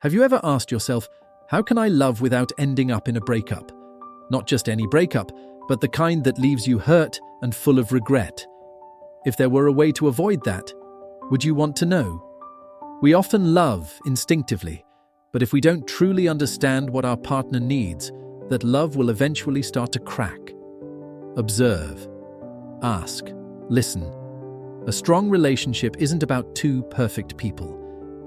Have you ever asked yourself, how can I love without ending up in a breakup? Not just any breakup, but the kind that leaves you hurt and full of regret. If there were a way to avoid that, would you want to know? We often love instinctively, but if we don't truly understand what our partner needs, that love will eventually start to crack. Observe, ask, listen. A strong relationship isn't about two perfect people.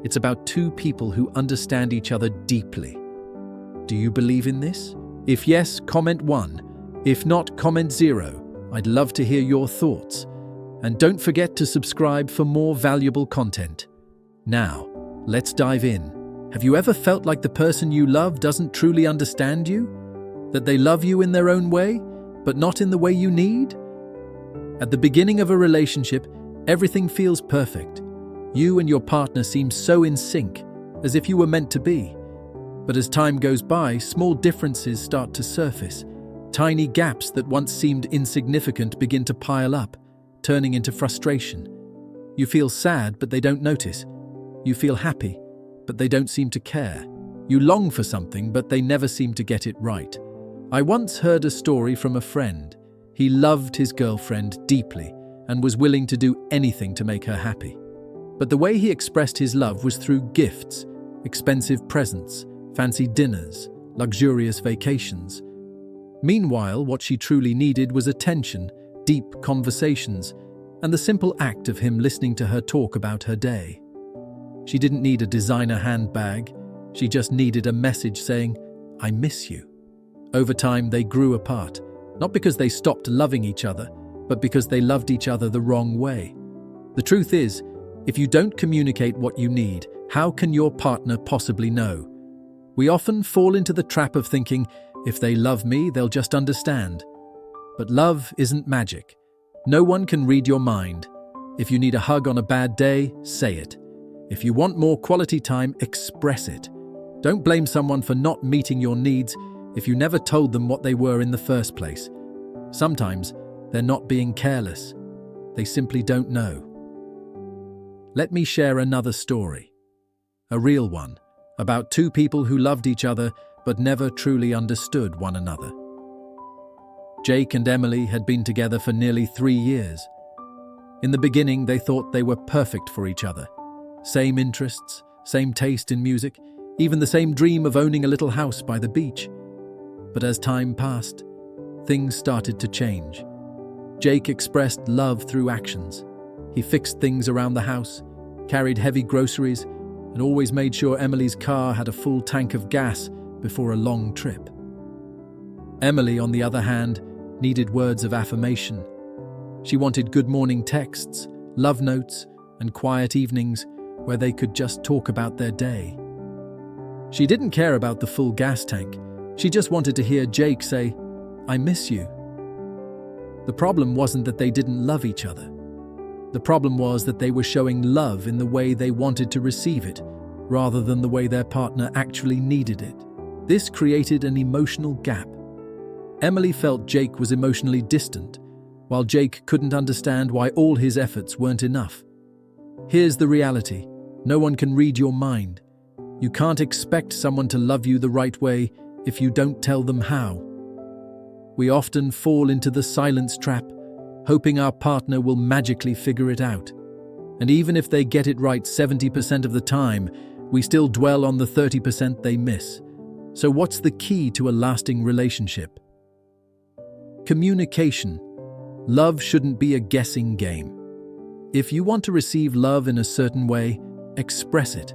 It's about two people who understand each other deeply. Do you believe in this? If yes, comment 1. If not, comment 0. I'd love to hear your thoughts. And don't forget to subscribe for more valuable content. Now, let's dive in. Have you ever felt like the person you love doesn't truly understand you? That they love you in their own way, but not in the way you need? At the beginning of a relationship, everything feels perfect. You and your partner seem so in sync, as if you were meant to be. But as time goes by, small differences start to surface. Tiny gaps that once seemed insignificant begin to pile up, turning into frustration. You feel sad, but they don't notice. You feel happy, but they don't seem to care. You long for something, but they never seem to get it right. I once heard a story from a friend. He loved his girlfriend deeply and was willing to do anything to make her happy. But the way he expressed his love was through gifts, expensive presents, fancy dinners, luxurious vacations. Meanwhile, what she truly needed was attention, deep conversations, and the simple act of him listening to her talk about her day. She didn't need a designer handbag. She just needed a message saying, "I miss you." Over time, they grew apart, not because they stopped loving each other, but because they loved each other the wrong way. The truth is, if you don't communicate what you need, how can your partner possibly know? We often fall into the trap of thinking, if they love me, they'll just understand. But love isn't magic. No one can read your mind. If you need a hug on a bad day, say it. If you want more quality time, express it. Don't blame someone for not meeting your needs if you never told them what they were in the first place. Sometimes they're not being careless. They simply don't know. Let me share another story. A real one, about two people who loved each other but never truly understood one another. Jake and Emily had been together for nearly 3 years. In the beginning, they thought they were perfect for each other. Same interests, same taste in music, even the same dream of owning a little house by the beach. But as time passed, things started to change. Jake expressed love through actions. He fixed things around the house, carried heavy groceries, and always made sure Emily's car had a full tank of gas before a long trip. Emily, on the other hand, needed words of affirmation. She wanted good morning texts, love notes, and quiet evenings where they could just talk about their day. She didn't care about the full gas tank. She just wanted to hear Jake say, "I miss you." The problem wasn't that they didn't love each other. The problem was that they were showing love in the way they wanted to receive it, rather than the way their partner actually needed it. This created an emotional gap. Emily felt Jake was emotionally distant, while Jake couldn't understand why all his efforts weren't enough. Here's the reality. No one can read your mind. You can't expect someone to love you the right way if you don't tell them how. We often fall into the silence trap, hoping our partner will magically figure it out. And even if they get it right 70% of the time, we still dwell on the 30% they miss. So what's the key to a lasting relationship? Communication. Love shouldn't be a guessing game. If you want to receive love in a certain way, express it.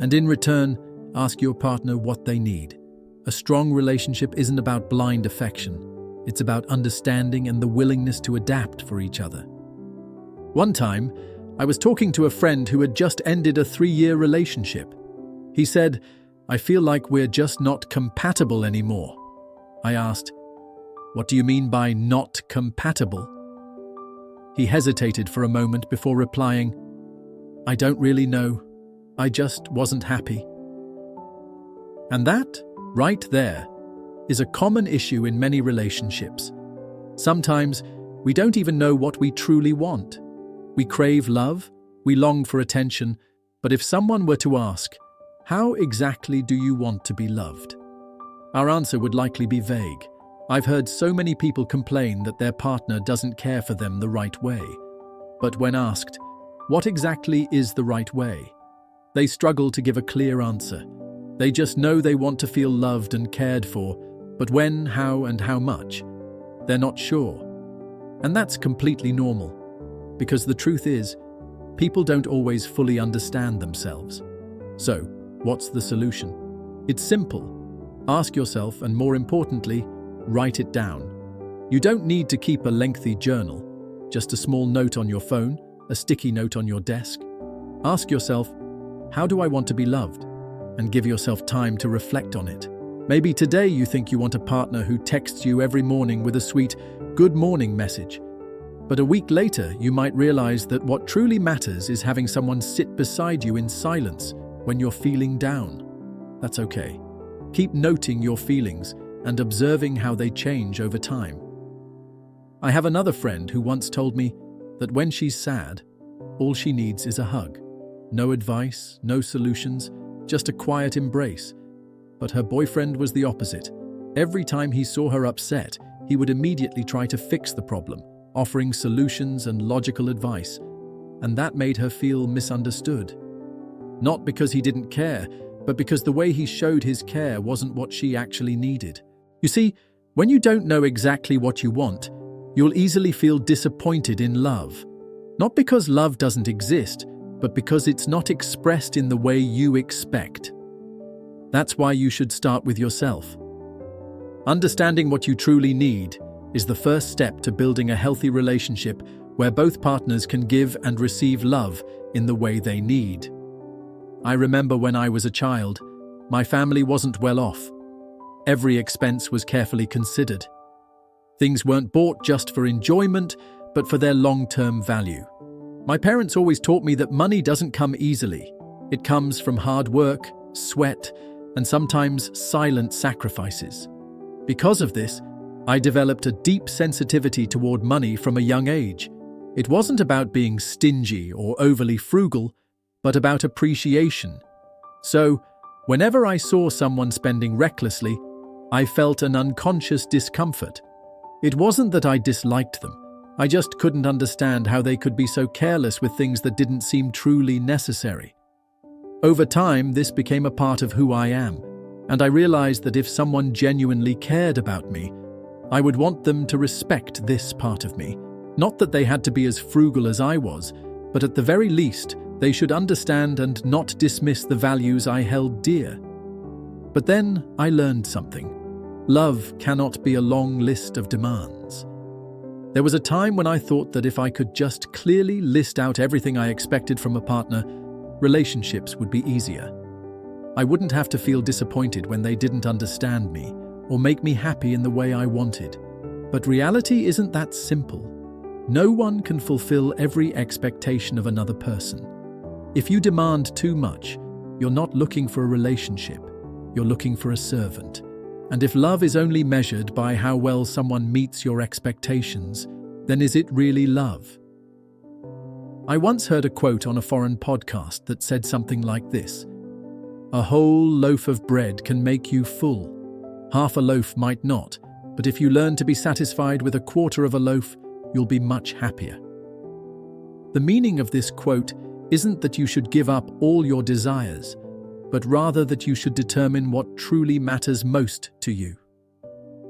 And in return, ask your partner what they need. A strong relationship isn't about blind affection. It's about understanding and the willingness to adapt for each other. One time, I was talking to a friend who had just ended a 3-year relationship. He said, "I feel like we're just not compatible anymore." I asked, "What do you mean by not compatible?" He hesitated for a moment before replying, "I don't really know. I just wasn't happy." And that, right there, is a common issue in many relationships. Sometimes we don't even know what we truly want. We crave love, we long for attention, but if someone were to ask, How exactly do you want to be loved? Our answer would likely be vague. I've heard so many people complain that their partner doesn't care for them the right way. But when asked, what exactly is the right way? They struggle to give a clear answer. They just know they want to feel loved and cared for, but when, how, and how much? They're not sure. And that's completely normal, because the truth is, people don't always fully understand themselves. So, what's the solution? It's simple. Ask yourself, and more importantly, write it down. You don't need to keep a lengthy journal, just a small note on your phone, a sticky note on your desk. Ask yourself, how do I want to be loved? And give yourself time to reflect on it. Maybe today you think you want a partner who texts you every morning with a sweet "good morning" message. But a week later, you might realize that what truly matters is having someone sit beside you in silence when you're feeling down. That's okay. Keep noting your feelings and observing how they change over time. I have another friend who once told me that when she's sad, all she needs is a hug. No advice, no solutions, just a quiet embrace. But her boyfriend was the opposite. Every time he saw her upset, he would immediately try to fix the problem, offering solutions and logical advice. And that made her feel misunderstood. Not because he didn't care, but because the way he showed his care wasn't what she actually needed. You see, when you don't know exactly what you want, you'll easily feel disappointed in love. Not because love doesn't exist, but because it's not expressed in the way you expect. That's why you should start with yourself. Understanding what you truly need is the first step to building a healthy relationship where both partners can give and receive love in the way they need. I remember when I was a child, my family wasn't well off. Every expense was carefully considered. Things weren't bought just for enjoyment, but for their long-term value. My parents always taught me that money doesn't come easily. It comes from hard work, sweat, and sometimes silent sacrifices. Because of this, I developed a deep sensitivity toward money from a young age. It wasn't about being stingy or overly frugal, but about appreciation. So, whenever I saw someone spending recklessly, I felt an unconscious discomfort. It wasn't that I disliked them. I just couldn't understand how they could be so careless with things that didn't seem truly necessary. Over time, this became a part of who I am, and I realized that if someone genuinely cared about me, I would want them to respect this part of me. Not that they had to be as frugal as I was, but at the very least, they should understand and not dismiss the values I held dear. But then I learned something. Love cannot be a long list of demands. There was a time when I thought that if I could just clearly list out everything I expected from a partner, relationships would be easier. I wouldn't have to feel disappointed when they didn't understand me or make me happy in the way I wanted. But reality isn't that simple. No one can fulfill every expectation of another person. If you demand too much, you're not looking for a relationship, you're looking for a servant. And if love is only measured by how well someone meets your expectations, then is it really love? I once heard a quote on a foreign podcast that said something like this: "A whole loaf of bread can make you full. Half a loaf might not, but if you learn to be satisfied with a quarter of a loaf, you'll be much happier." The meaning of this quote isn't that you should give up all your desires, but rather that you should determine what truly matters most to you.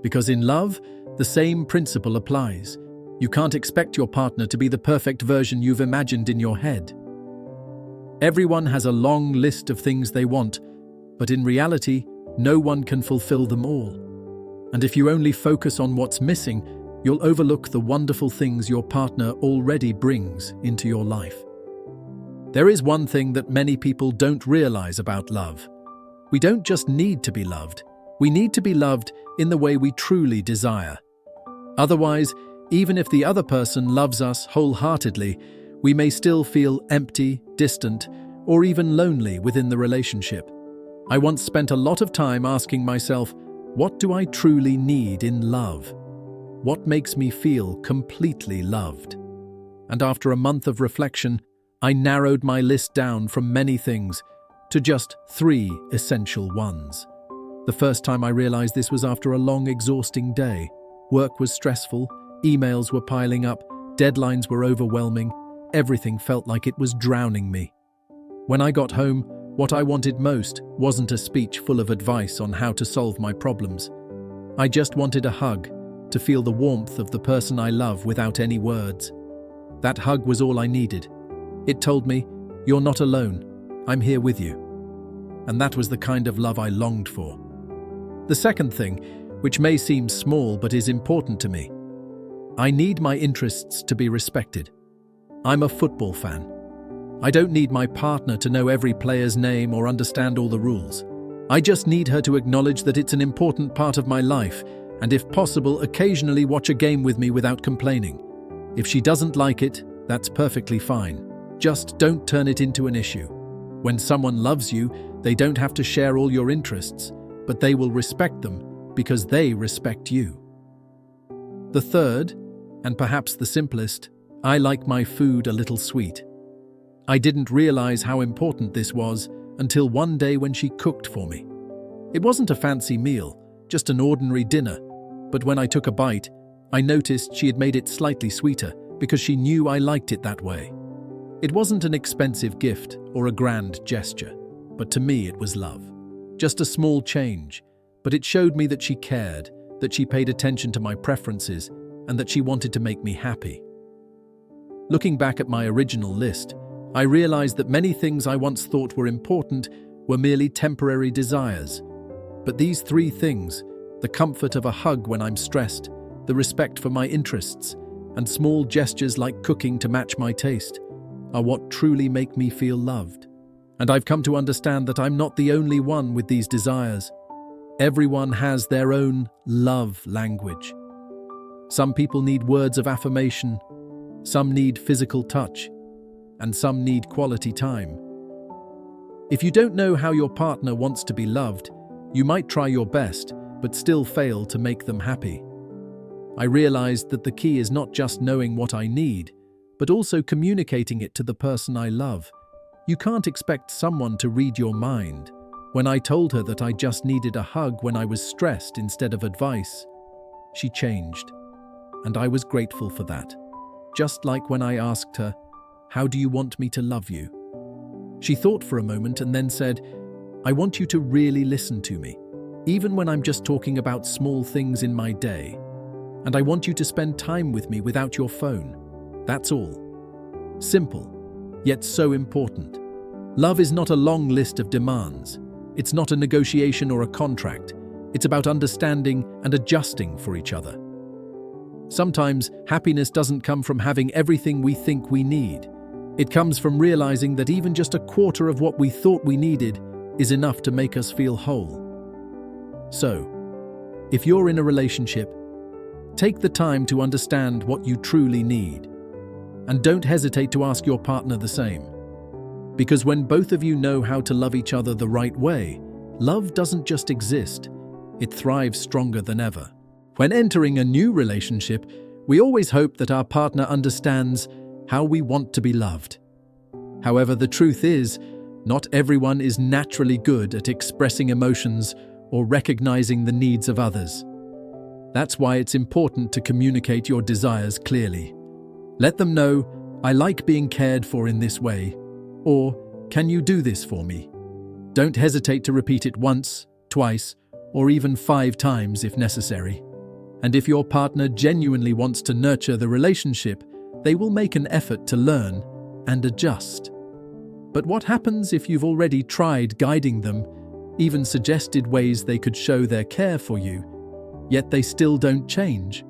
Because in love, the same principle applies. You can't expect your partner to be the perfect version you've imagined in your head. Everyone has a long list of things they want, but in reality, no one can fulfill them all. And if you only focus on what's missing, you'll overlook the wonderful things your partner already brings into your life. There is one thing that many people don't realize about love. We don't just need to be loved. We need to be loved in the way we truly desire. Otherwise, even if the other person loves us wholeheartedly, we may still feel empty, distant, or even lonely within the relationship. I once spent a lot of time asking myself, what do I truly need in love? What makes me feel completely loved? And after a month of reflection, I narrowed my list down from many things to just 3 essential ones. The first time I realized this was after a long, exhausting day. Work was stressful, emails were piling up, deadlines were overwhelming, everything felt like it was drowning me. When I got home, what I wanted most wasn't a speech full of advice on how to solve my problems. I just wanted a hug, to feel the warmth of the person I love without any words. That hug was all I needed. It told me, "You're not alone, I'm here with you." And that was the kind of love I longed for. The second thing, which may seem small but is important to me, I need my interests to be respected. I'm a football fan. I don't need my partner to know every player's name or understand all the rules. I just need her to acknowledge that it's an important part of my life, and if possible, occasionally watch a game with me without complaining. If she doesn't like it, that's perfectly fine. Just don't turn it into an issue. When someone loves you, they don't have to share all your interests, but they will respect them because they respect you. The third, and perhaps the simplest, I like my food a little sweet. I didn't realize how important this was until one day when she cooked for me. It wasn't a fancy meal, just an ordinary dinner, but when I took a bite, I noticed she had made it slightly sweeter because she knew I liked it that way. It wasn't an expensive gift or a grand gesture, but to me it was love. Just a small change, but it showed me that she cared, that she paid attention to my preferences, and that she wanted to make me happy. Looking back at my original list, I realized that many things I once thought were important were merely temporary desires. But these 3 things, the comfort of a hug when I'm stressed, the respect for my interests, and small gestures like cooking to match my taste, are what truly make me feel loved. And I've come to understand that I'm not the only one with these desires. Everyone has their own love language. Some people need words of affirmation, some need physical touch, and some need quality time. If you don't know how your partner wants to be loved, you might try your best, but still fail to make them happy. I realized that the key is not just knowing what I need, but also communicating it to the person I love. You can't expect someone to read your mind. When I told her that I just needed a hug when I was stressed instead of advice, she changed, and I was grateful for that. Just like when I asked her, "How do you want me to love you?" She thought for a moment and then said, "I want you to really listen to me, even when I'm just talking about small things in my day. And I want you to spend time with me without your phone. That's all." Simple, yet so important. Love is not a long list of demands. It's not a negotiation or a contract. It's about understanding and adjusting for each other. Sometimes happiness doesn't come from having everything we think we need. It comes from realizing that even just a quarter of what we thought we needed is enough to make us feel whole. So, if you're in a relationship, take the time to understand what you truly need. And don't hesitate to ask your partner the same. Because when both of you know how to love each other the right way, love doesn't just exist, it thrives stronger than ever. When entering a new relationship, we always hope that our partner understands how we want to be loved. However, the truth is, not everyone is naturally good at expressing emotions or recognizing the needs of others. That's why it's important to communicate your desires clearly. Let them know, "I like being cared for in this way," or "Can you do this for me?" Don't hesitate to repeat it once, twice, or even 5 times if necessary. And if your partner genuinely wants to nurture the relationship, they will make an effort to learn and adjust. But what happens if you've already tried guiding them, even suggested ways they could show their care for you, yet they still don't change?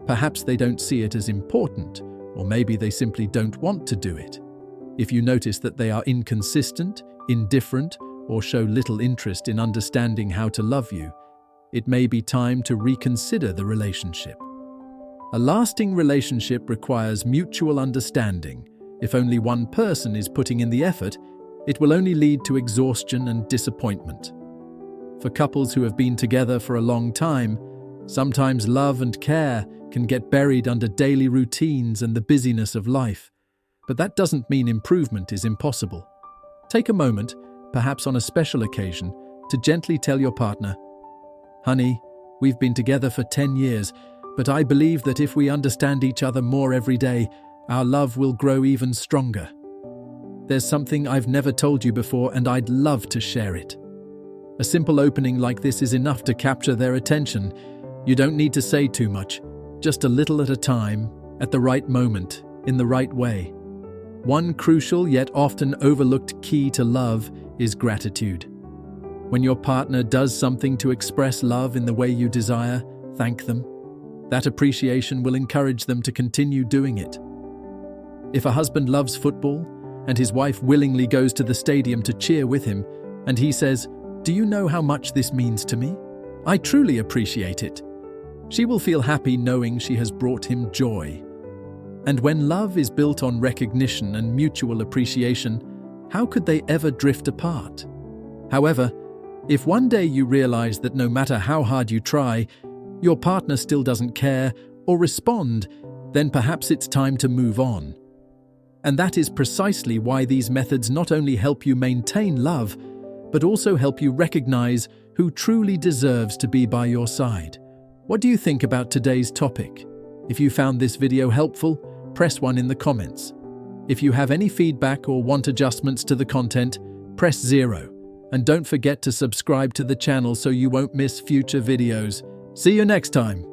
Perhaps they don't see it as important, or maybe they simply don't want to do it. If you notice that they are inconsistent, indifferent, or show little interest in understanding how to love you, it may be time to reconsider the relationship. A lasting relationship requires mutual understanding. If only one person is putting in the effort, it will only lead to exhaustion and disappointment. For couples who have been together for a long time, sometimes love and care can get buried under daily routines and the busyness of life. But that doesn't mean improvement is impossible. Take a moment, perhaps on a special occasion, to gently tell your partner, "Honey, we've been together for 10 years, but I believe that if we understand each other more every day, our love will grow even stronger. There's something I've never told you before and I'd love to share it." A simple opening like this is enough to capture their attention. You don't need to say too much, just a little at a time, at the right moment, in the right way. One crucial yet often overlooked key to love is gratitude. When your partner does something to express love in the way you desire, thank them. That appreciation will encourage them to continue doing it. If a husband loves football and his wife willingly goes to the stadium to cheer with him, and he says, "Do you know how much this means to me? I truly appreciate it." She will feel happy knowing she has brought him joy. And when love is built on recognition and mutual appreciation, how could they ever drift apart? However, if one day you realize that no matter how hard you try, your partner still doesn't care or respond, then perhaps it's time to move on. And that is precisely why these methods not only help you maintain love, but also help you recognize who truly deserves to be by your side. What do you think about today's topic? If you found this video helpful, press 1 in the comments. If you have any feedback or want adjustments to the content, press 0. And don't forget to subscribe to the channel so you won't miss future videos. See you next time.